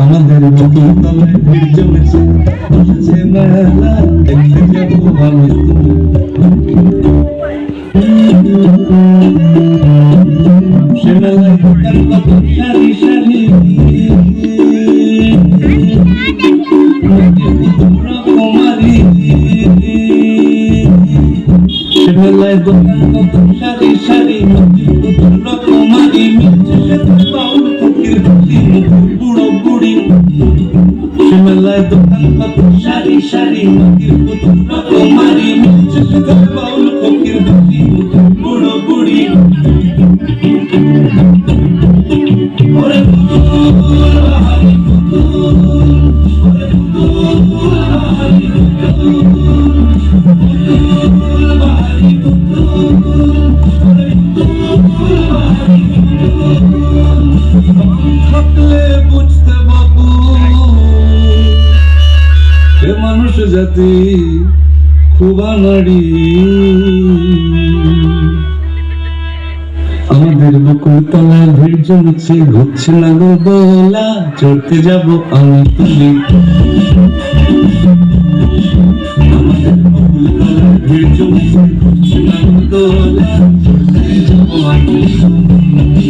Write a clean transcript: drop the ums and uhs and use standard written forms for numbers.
আমাদের বকুল তলায় ভিড় জমেছে, বসেছে মেলা, দেখতে যাবো আমি তুমি। সে মেলায় দোকান কত সারি সারি, রকমারি। সে মেলায় দোকান কত সারি সারি, রকমারি। মিলছে সাথে বাউল ফকির খুশি বুড়ো বুড়ি। সে মেলায় দোকান কত সারি সারি, নদীর পুতুল রকমারি। মিলছে সাথে বাউল ফকির খুশি বুড়ো বুড়ি। ওরে পুতুল বাহারি পুতুল, ওরে পুতুল বাহারি পুতুল, পুতুল বাহারি পুতুল, ওরে পুতুল বাহারি পুতুল। থাকলে বুঝতে বাবু, এ মানুষ জাতি খুব আনাড়ি। আমাদের বকুল তলায় ভিড় জমেছে, ঘুরছে না গো দোলা, চড়তে যাবো আমি তুমি। আমাদের বকুল তলায় ভিড় জমেছে, ঘুরছে না গো দোলা, চড়তে যাবো আমি তুমি।